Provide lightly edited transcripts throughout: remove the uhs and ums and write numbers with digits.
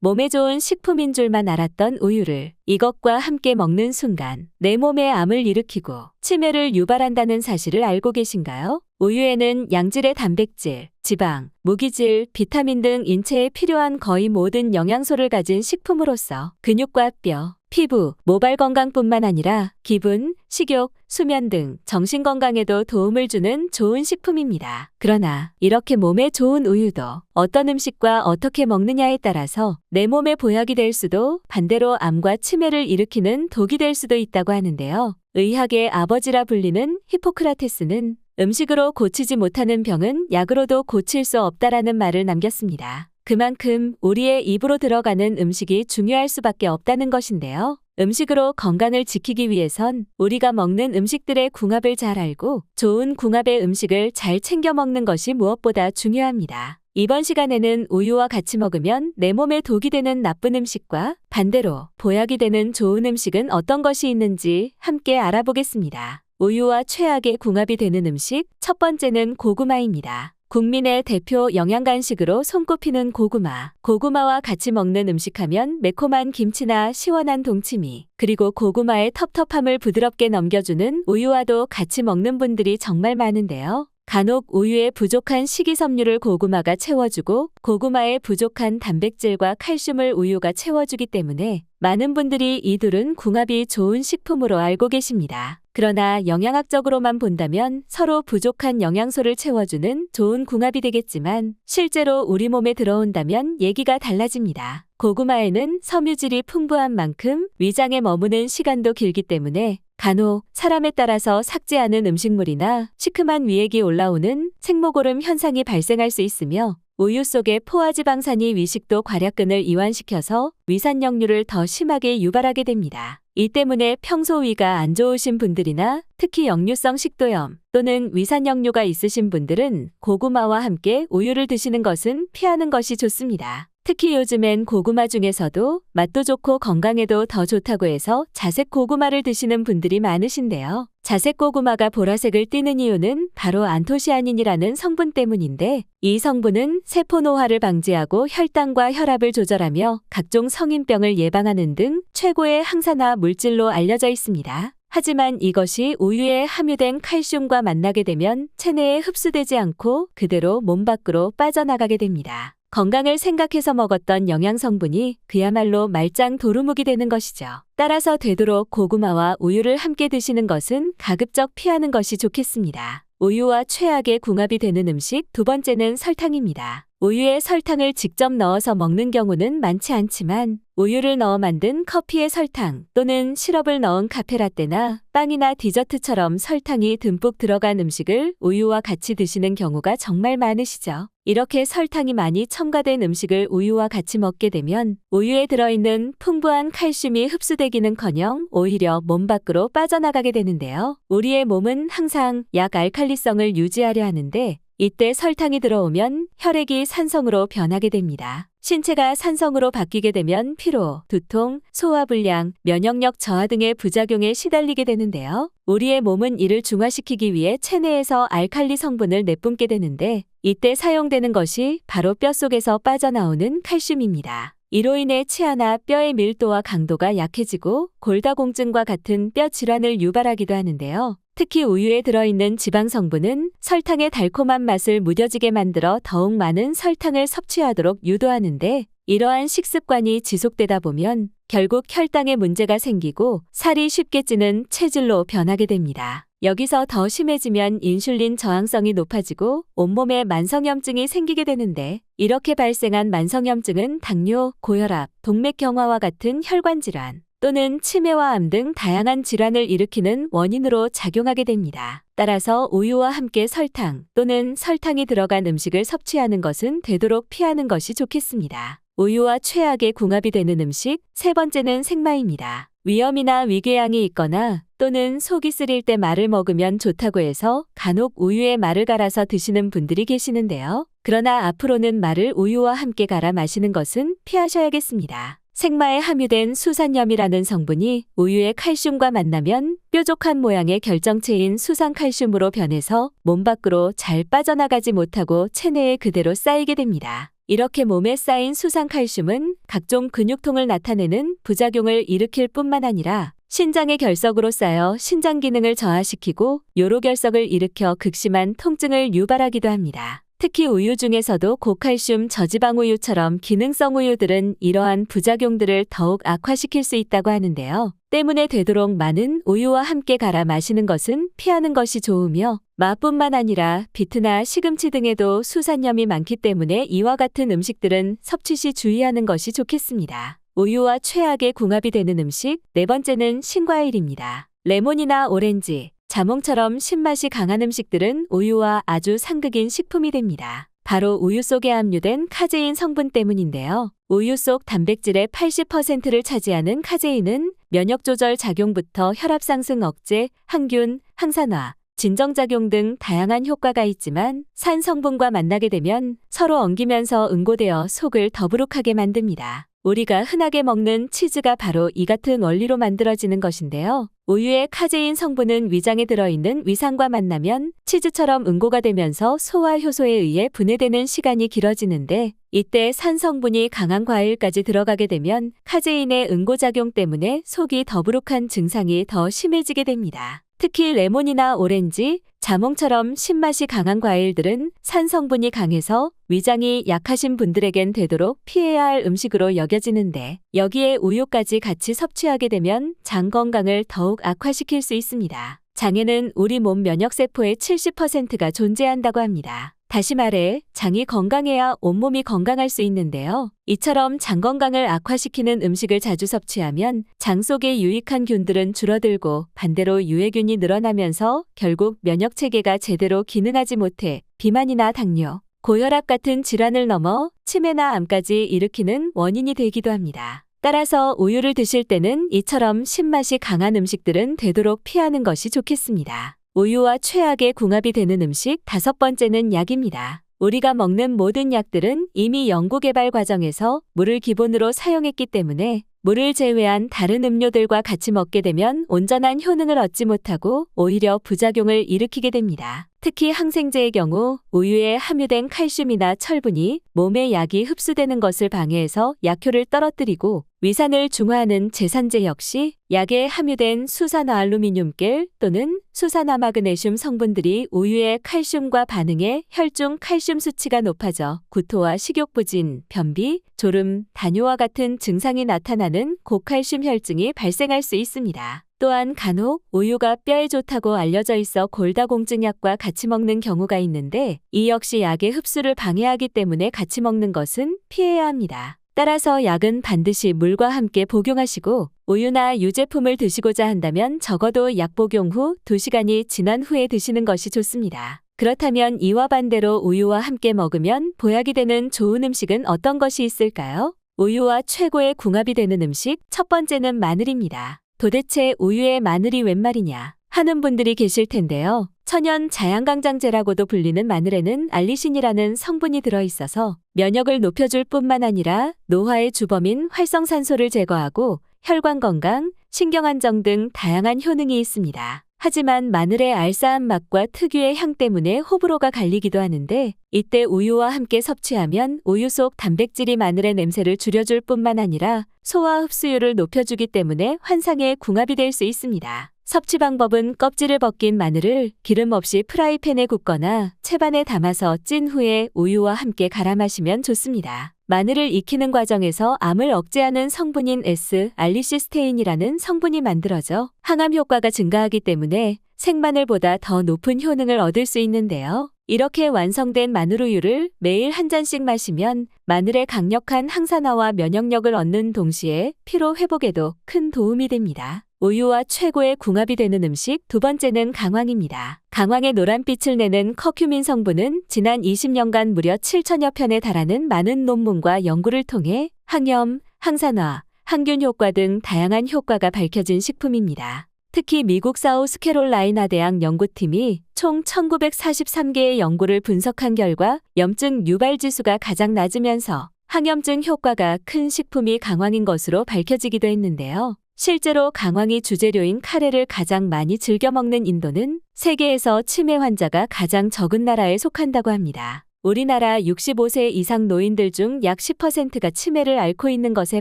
몸에 좋은 식품인 줄만 알았던 우유를 이것과 함께 먹는 순간 내 몸에 암을 일으키고 치매를 유발한다는 사실을 알고 계신가요? 우유에는 양질의 단백질, 지방, 무기질, 비타민 등 인체에 필요한 거의 모든 영양소를 가진 식품으로서 근육과 뼈, 피부, 모발 건강뿐만 아니라 기분, 식욕, 수면 등 정신 건강에도 도움을 주는 좋은 식품입니다. 그러나 이렇게 몸에 좋은 우유도 어떤 음식과 어떻게 먹느냐에 따라서 내 몸에 보약이 될 수도 반대로 암과 치매를 일으키는 독이 될 수도 있다고 하는데요. 의학의 아버지라 불리는 히포크라테스는 음식으로 고치지 못하는 병은 약으로도 고칠 수 없다라는 말을 남겼습니다. 그만큼 우리의 입으로 들어가는 음식이 중요할 수밖에 없다는 것인데요. 음식으로 건강을 지키기 위해선 우리가 먹는 음식들의 궁합을 잘 알고 좋은 궁합의 음식을 잘 챙겨 먹는 것이 무엇보다 중요합니다. 이번 시간에는 우유와 같이 먹으면 내 몸에 독이 되는 나쁜 음식과 반대로 보약이 되는 좋은 음식은 어떤 것이 있는지 함께 알아보겠습니다. 우유와 최악의 궁합이 되는 음식, 첫 번째는 고구마입니다. 국민의 대표 영양간식으로 손꼽히는 고구마. 고구마와 같이 먹는 음식하면 매콤한 김치나 시원한 동치미, 그리고 고구마의 텁텁함을 부드럽게 넘겨주는 우유와도 같이 먹는 분들이 정말 많은데요. 간혹 우유에 부족한 식이섬유를 고구마가 채워주고 고구마에 부족한 단백질과 칼슘을 우유가 채워주기 때문에 많은 분들이 이 둘은 궁합이 좋은 식품으로 알고 계십니다. 그러나 영양학적으로만 본다면 서로 부족한 영양소를 채워주는 좋은 궁합이 되겠지만 실제로 우리 몸에 들어온다면 얘기가 달라집니다. 고구마에는 섬유질이 풍부한 만큼 위장에 머무는 시간도 길기 때문에 간혹 사람에 따라서 삭제하는 음식물이나 시큼한 위액이 올라오는 생모고름 현상이 발생할 수 있으며 우유 속의 포화지방산이 위식도 괄약근을 이완시켜서 위산역류를 더 심하게 유발하게 됩니다. 이 때문에 평소 위가 안 좋으신 분들이나 특히 역류성 식도염 또는 위산역류가 있으신 분들은 고구마와 함께 우유를 드시는 것은 피하는 것이 좋습니다. 특히 요즘엔 고구마 중에서도 맛도 좋고 건강에도 더 좋다고 해서 자색 고구마를 드시는 분들이 많으신데요. 자색 고구마가 보라색을 띠는 이유는 바로 안토시아닌이라는 성분 때문인데 이 성분은 세포 노화를 방지하고 혈당과 혈압을 조절하며 각종 성인병을 예방하는 등 최고의 항산화 물질로 알려져 있습니다. 하지만 이것이 우유에 함유된 칼슘과 만나게 되면 체내에 흡수되지 않고 그대로 몸 밖으로 빠져나가게 됩니다. 건강을 생각해서 먹었던 영양성분이 그야말로 말짱 도루묵이 되는 것이죠. 따라서 되도록 고구마와 우유를 함께 드시는 것은 가급적 피하는 것이 좋겠습니다. 우유와 최악의 궁합이 되는 음식, 두 번째는 설탕입니다. 우유에 설탕을 직접 넣어서 먹는 경우는 많지 않지만 우유를 넣어 만든 커피에 설탕 또는 시럽을 넣은 카페라떼나 빵이나 디저트처럼 설탕이 듬뿍 들어간 음식을 우유와 같이 드시는 경우가 정말 많으시죠. 이렇게 설탕이 많이 첨가된 음식을 우유와 같이 먹게 되면 우유에 들어있는 풍부한 칼슘이 흡수되기는커녕 오히려 몸 밖으로 빠져나가게 되는데요. 우리의 몸은 항상 약 알칼리성을 유지하려 하는데 이때 설탕이 들어오면 혈액이 산성으로 변하게 됩니다. 신체가 산성으로 바뀌게 되면 피로, 두통, 소화불량, 면역력 저하 등의 부작용에 시달리게 되는데요. 우리의 몸은 이를 중화시키기 위해 체내에서 알칼리 성분을 내뿜게 되는데 이때 사용되는 것이 바로 뼛속에서 빠져나오는 칼슘입니다. 이로 인해 치아나 뼈의 밀도와 강도가 약해지고 골다공증과 같은 뼈 질환을 유발하기도 하는데요. 특히 우유에 들어있는 지방 성분은 설탕의 달콤한 맛을 무뎌지게 만들어 더욱 많은 설탕을 섭취하도록 유도하는데 이러한 식습관이 지속되다 보면 결국 혈당에 문제가 생기고 살이 쉽게 찌는 체질로 변하게 됩니다. 여기서 더 심해지면 인슐린 저항성이 높아지고 온몸에 만성염증이 생기게 되는데 이렇게 발생한 만성염증은 당뇨, 고혈압, 동맥경화와 같은 혈관질환 또는 치매와 암 등 다양한 질환을 일으키는 원인으로 작용하게 됩니다. 따라서 우유와 함께 설탕 또는 설탕이 들어간 음식을 섭취하는 것은 되도록 피하는 것이 좋겠습니다. 우유와 최악의 궁합이 되는 음식, 세 번째는 생마입니다. 위염이나 위궤양이 있거나 또는 속이 쓰릴 때 말을 먹으면 좋다고 해서 간혹 우유에 말을 갈아서 드시는 분들이 계시는데요. 그러나 앞으로는 말을 우유와 함께 갈아 마시는 것은 피하셔야겠습니다. 생마에 함유된 수산염이라는 성분이 우유의 칼슘과 만나면 뾰족한 모양의 결정체인 수산칼슘으로 변해서 몸 밖으로 잘 빠져나가지 못하고 체내에 그대로 쌓이게 됩니다. 이렇게 몸에 쌓인 수상칼슘은 각종 근육통을 나타내는 부작용을 일으킬 뿐만 아니라 신장의 결석으로 쌓여 신장 기능을 저하시키고 요로결석을 일으켜 극심한 통증을 유발하기도 합니다. 특히 우유 중에서도 고칼슘 저지방 우유처럼 기능성 우유들은 이러한 부작용들을 더욱 악화시킬 수 있다고 하는데요. 때문에 되도록 많은 우유와 함께 갈아 마시는 것은 피하는 것이 좋으며 맛뿐만 아니라 비트나 시금치 등에도 수산염이 많기 때문에 이와 같은 음식들은 섭취 시 주의하는 것이 좋겠습니다. 우유와 최악의 궁합이 되는 음식, 네 번째는 신과일입니다. 레몬이나 오렌지, 자몽처럼 신맛이 강한 음식들은 우유와 아주 상극인 식품이 됩니다. 바로 우유 속에 함유된 카제인 성분 때문인데요. 우유 속 단백질의 80%를 차지하는 카제인은 면역 조절 작용부터 혈압 상승 억제, 항균, 항산화, 진정작용 등 다양한 효과가 있지만 산 성분과 만나게 되면 서로 엉기면서 응고되어 속을 더부룩하게 만듭니다. 우리가 흔하게 먹는 치즈가 바로 이 같은 원리로 만들어지는 것인데요. 우유의 카제인 성분은 위장에 들어있는 위산과 만나면 치즈처럼 응고가 되면서 소화 효소에 의해 분해되는 시간이 길어지는데 이때 산 성분이 강한 과일까지 들어가게 되면 카제인의 응고작용 때문에 속이 더부룩한 증상이 더 심해지게 됩니다. 특히 레몬이나 오렌지, 자몽처럼 신맛이 강한 과일들은 산 성분이 강해서 위장이 약하신 분들에겐 되도록 피해야 할 음식으로 여겨지는데 여기에 우유까지 같이 섭취하게 되면 장 건강을 더욱 악화시킬 수 있습니다. 장에는 우리 몸 면역세포의 70%가 존재한다고 합니다. 다시 말해 장이 건강해야 온몸이 건강할 수 있는데요. 이처럼 장 건강을 악화시키는 음식을 자주 섭취하면 장 속의 유익한 균들은 줄어들고 반대로 유해균이 늘어나면서 결국 면역체계가 제대로 기능하지 못해 비만이나 당뇨, 고혈압 같은 질환을 넘어 치매나 암까지 일으키는 원인이 되기도 합니다. 따라서 우유를 드실 때는 이처럼 신맛이 강한 음식들은 되도록 피하는 것이 좋겠습니다. 우유와 최악의 궁합이 되는 음식 다섯 번째는 약입니다. 우리가 먹는 모든 약들은 이미 연구개발 과정에서 물을 기본으로 사용했기 때문에 물을 제외한 다른 음료들과 같이 먹게 되면 온전한 효능을 얻지 못하고 오히려 부작용을 일으키게 됩니다. 특히 항생제의 경우 우유에 함유된 칼슘이나 철분이 몸에 약이 흡수되는 것을 방해해서 약효를 떨어뜨리고 위산을 중화하는 제산제 역시 약에 함유된 수산화알루미늄겔 또는 수산화마그네슘 성분들이 우유의 칼슘과 반응해 혈중 칼슘 수치가 높아져 구토와 식욕부진, 변비, 졸음, 다뇨와 같은 증상이 나타나는 고칼슘 혈증이 발생할 수 있습니다. 또한 간혹 우유가 뼈에 좋다고 알려져 있어 골다공증약과 같이 먹는 경우가 있는데 이 역시 약의 흡수를 방해하기 때문에 같이 먹는 것은 피해야 합니다. 따라서 약은 반드시 물과 함께 복용하시고 우유나 유제품을 드시고자 한다면 적어도 약 복용 후 2시간이 지난 후에 드시는 것이 좋습니다. 그렇다면 이와 반대로 우유와 함께 먹으면 보약이 되는 좋은 음식은 어떤 것이 있을까요? 우유와 최고의 궁합이 되는 음식 첫 번째는 마늘입니다. 도대체 우유에 마늘이 웬 말이냐 하는 분들이 계실 텐데요. 천연 자양강장제라고도 불리는 마늘에는 알리신이라는 성분이 들어있어서 면역을 높여줄 뿐만 아니라 노화의 주범인 활성산소를 제거하고 혈관 건강, 신경 안정 등 다양한 효능이 있습니다. 하지만 마늘의 알싸한 맛과 특유의 향 때문에 호불호가 갈리기도 하는데 이때 우유와 함께 섭취하면 우유 속 단백질이 마늘의 냄새를 줄여줄 뿐만 아니라 소화 흡수율을 높여주기 때문에 환상의 궁합이 될 수 있습니다. 섭취 방법은 껍질을 벗긴 마늘을 기름 없이 프라이팬에 굽거나 채반에 담아서 찐 후에 우유와 함께 갈아 마시면 좋습니다. 마늘을 익히는 과정에서 암을 억제하는 성분인 S-알리시스테인이라는 성분이 만들어져 항암 효과가 증가하기 때문에 생마늘보다 더 높은 효능을 얻을 수 있는데요. 이렇게 완성된 마늘우유를 매일 한 잔씩 마시면 마늘의 강력한 항산화와 면역력을 얻는 동시에 피로 회복에도 큰 도움이 됩니다. 우유와 최고의 궁합이 되는 음식 두 번째는 강황입니다. 강황의 노란빛을 내는 커큐민 성분은 지난 20년간 무려 7천여 편에 달하는 많은 논문과 연구를 통해 항염, 항산화, 항균 효과 등 다양한 효과가 밝혀진 식품입니다. 특히 미국 사우스캐롤라이나 대학 연구팀이 총 1943개의 연구를 분석한 결과 염증 유발 지수가 가장 낮으면서 항염증 효과가 큰 식품이 강황인 것으로 밝혀지기도 했는데요. 실제로 강황이 주재료인 카레를 가장 많이 즐겨 먹는 인도는 세계에서 치매 환자가 가장 적은 나라에 속한다고 합니다. 우리나라 65세 이상 노인들 중 약 10%가 치매를 앓고 있는 것에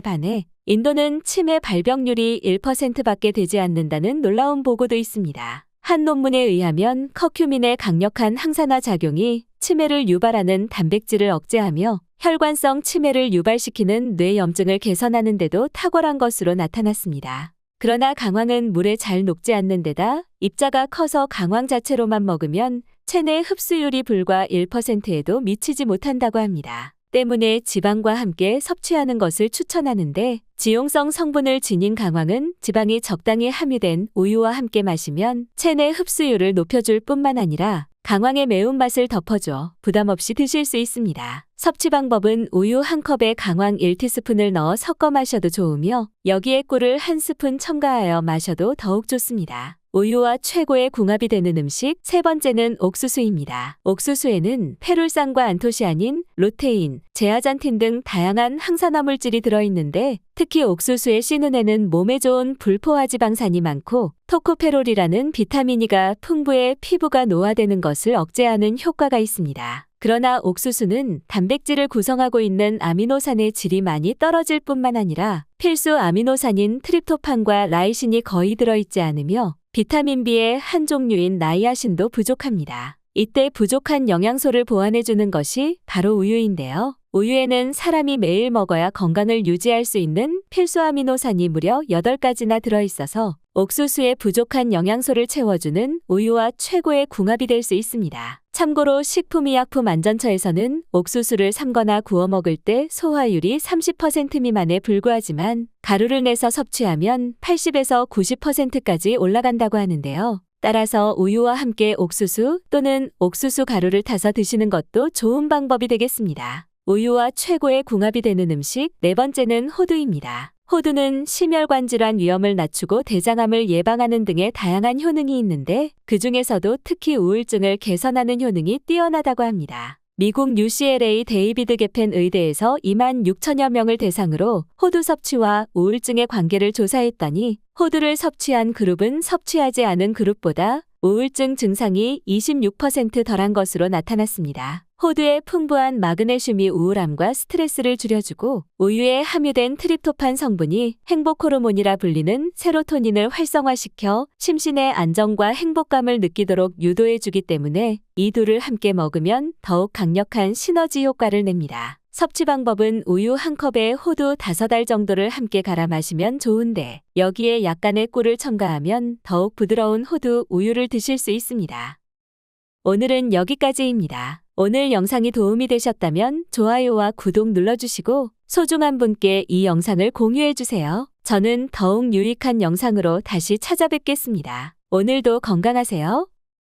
반해 인도는 치매 발병률이 1%밖에 되지 않는다는 놀라운 보고도 있습니다. 한 논문에 의하면 커큐민의 강력한 항산화 작용이 치매를 유발하는 단백질을 억제하며 혈관성 치매를 유발시키는 뇌염증을 개선하는 데도 탁월한 것으로 나타났습니다. 그러나 강황은 물에 잘 녹지 않는 데다 입자가 커서 강황 자체로만 먹으면 체내 흡수율이 불과 1%에도 미치지 못한다고 합니다. 때문에 지방과 함께 섭취하는 것을 추천하는데 지용성 성분을 지닌 강황은 지방이 적당히 함유된 우유와 함께 마시면 체내 흡수율을 높여줄 뿐만 아니라 강황의 매운맛을 덮어줘 부담 없이 드실 수 있습니다. 섭취 방법은 우유 1컵에 강황 1티스푼을 넣어 섞어 마셔도 좋으며 여기에 꿀을 1스푼 첨가하여 마셔도 더욱 좋습니다. 우유와 최고의 궁합이 되는 음식 세 번째는 옥수수입니다. 옥수수에는 페룰산과 안토시아닌, 루테인, 제아잔틴 등 다양한 항산화 물질이 들어있는데 특히 옥수수의 씨눈에는 몸에 좋은 불포화지방산이 많고 토코페롤이라는 비타민 E가 풍부해 피부가 노화되는 것을 억제하는 효과가 있습니다. 그러나 옥수수는 단백질을 구성하고 있는 아미노산의 질이 많이 떨어질 뿐만 아니라 필수 아미노산인 트립토판과 라이신이 거의 들어있지 않으며 비타민 B의 한 종류인 나이아신도 부족합니다. 이때 부족한 영양소를 보완해주는 것이 바로 우유인데요. 우유에는 사람이 매일 먹어야 건강을 유지할 수 있는 필수 아미노산이 무려 8가지나 들어있어서 옥수수의 부족한 영양소를 채워주는 우유와 최고의 궁합이 될 수 있습니다. 참고로 식품의약품안전처에서는 옥수수를 삶거나 구워 먹을 때 소화율이 30% 미만에 불과하지만 가루를 내서 섭취하면 80에서 90%까지 올라간다고 하는데요. 따라서 우유와 함께 옥수수 또는 옥수수 가루를 타서 드시는 것도 좋은 방법이 되겠습니다. 우유와 최고의 궁합이 되는 음식 네 번째는 호두입니다. 호두는 심혈관 질환 위험을 낮추고 대장암을 예방하는 등의 다양한 효능이 있는데 그 중에서도 특히 우울증을 개선하는 효능이 뛰어나다고 합니다. 미국 UCLA 데이비드 게펜 의대에서 2만 6천여 명을 대상으로 호두 섭취와 우울증의 관계를 조사했더니 호두를 섭취한 그룹은 섭취하지 않은 그룹보다 우울증 증상이 26% 덜한 것으로 나타났습니다. 호두의 풍부한 마그네슘이 우울함과 스트레스를 줄여주고 우유에 함유된 트립토판 성분이 행복 호르몬이라 불리는 세로토닌을 활성화시켜 심신의 안정과 행복감을 느끼도록 유도해주기 때문에 이 둘을 함께 먹으면 더욱 강력한 시너지 효과를 냅니다. 섭취 방법은 우유 1컵에 호두 5알 정도를 함께 갈아 마시면 좋은데 여기에 약간의 꿀을 첨가하면 더욱 부드러운 호두 우유를 드실 수 있습니다. 오늘은 여기까지입니다. 오늘 영상이 도움이 되셨다면 좋아요와 구독 눌러주시고 소중한 분께 이 영상을 공유해주세요. 저는 더욱 유익한 영상으로 다시 찾아뵙겠습니다. 오늘도 건강하세요.